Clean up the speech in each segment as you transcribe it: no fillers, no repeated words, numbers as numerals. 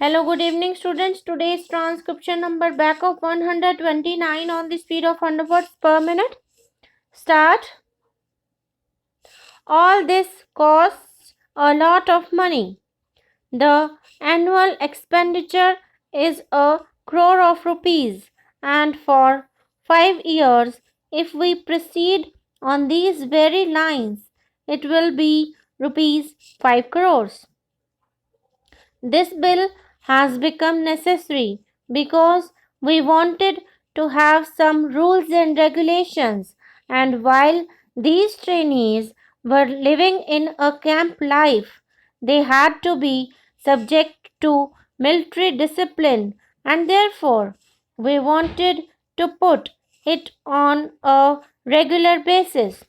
Hello, good evening, students. Today's transcription number back of 129 on the speed of 100 words per minute. Start. All this costs a lot of money. The annual expenditure is a crore of rupees, and for 5 years, if we proceed on these very lines, it will be rupees 5 crores. This bill has become necessary because we wanted to have some rules and regulations, and while these trainees were living in a camp life, they had to be subject to military discipline, and therefore we wanted to put it on a regular basis.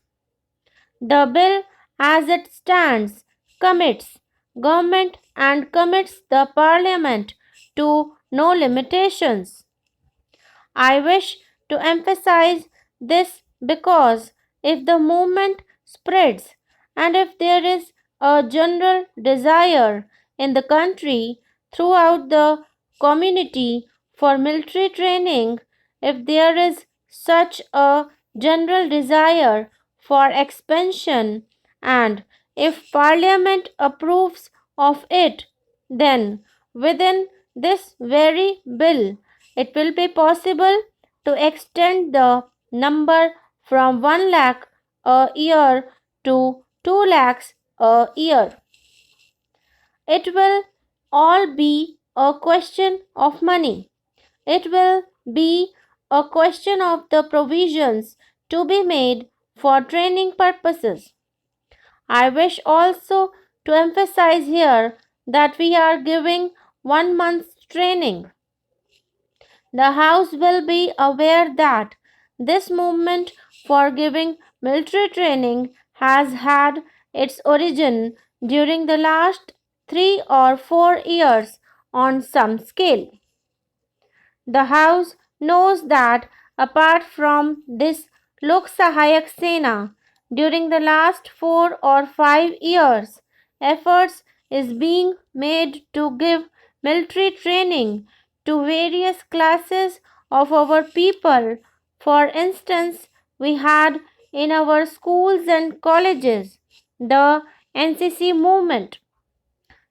The bill as it stands commits government and commits the parliament to no limitations. I wish to emphasize this because if the movement spreads and if there is a general desire in the country throughout the community for military training, if there is such a general desire for expansion, and if Parliament approves of it, then within this very bill it will be possible to extend the number from 1 lakh a year to 2 lakhs a year. It will all be a question of money. It will be a question of the provisions to be made for training purposes. I wish also to emphasize here that we are giving 1 month's training. The House will be aware that this movement for giving military training has had its origin during the last 3 or 4 years on some scale. The House knows that apart from this Lok Sahayak Sena, during the last 4 or 5 years, efforts is being made to give military training to various classes of our people. For instance, we had in our schools and colleges the NCC movement.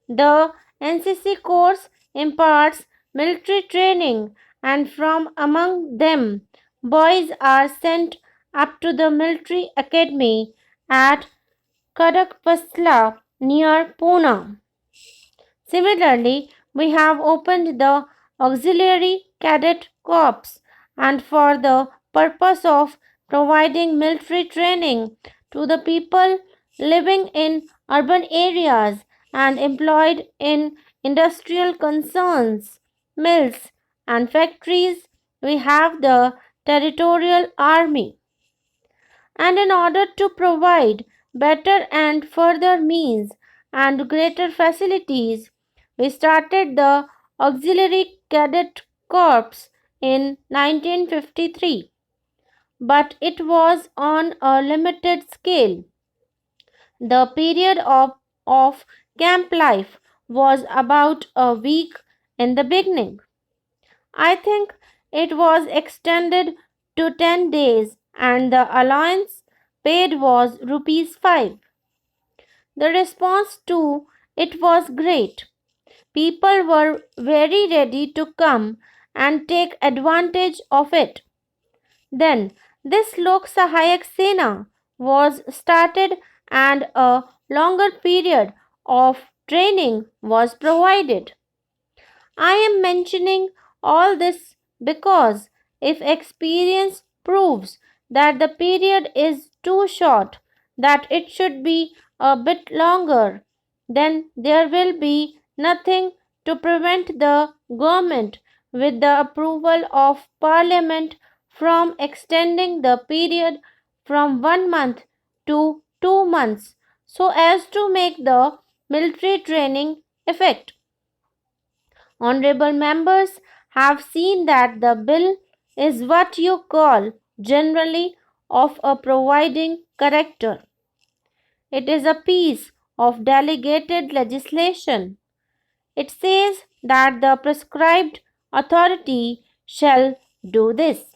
The NCC course imparts military training, and from among them, boys are sent up to the military academy at Kadakpasla near Pune. Similarly, we have opened the Auxiliary Cadet Corps, and for the purpose of providing military training to the people living in urban areas and employed in industrial concerns, mills, and factories, we have the Territorial Army. And in order to provide better and further means and greater facilities, we started the Auxiliary Cadet Corps in 1953. But it was on a limited scale. The period of camp life was about a week in the beginning. I think it was extended to 10 days, and the allowance paid was rupees 5. The response to it was great. People were very ready to come and take advantage of it. Then this Lok Sahayak Sena was started, and a longer period of training was provided. I am mentioning all this because if experience proves that the period is too short, that it should be a bit longer, then there will be nothing to prevent the government, with the approval of Parliament, from extending the period from 1 month to 2 months so as to make the military training effect. Honorable members have seen that the bill is what you call generally of a providing character. It is a piece of delegated legislation. It says that the prescribed authority shall do this.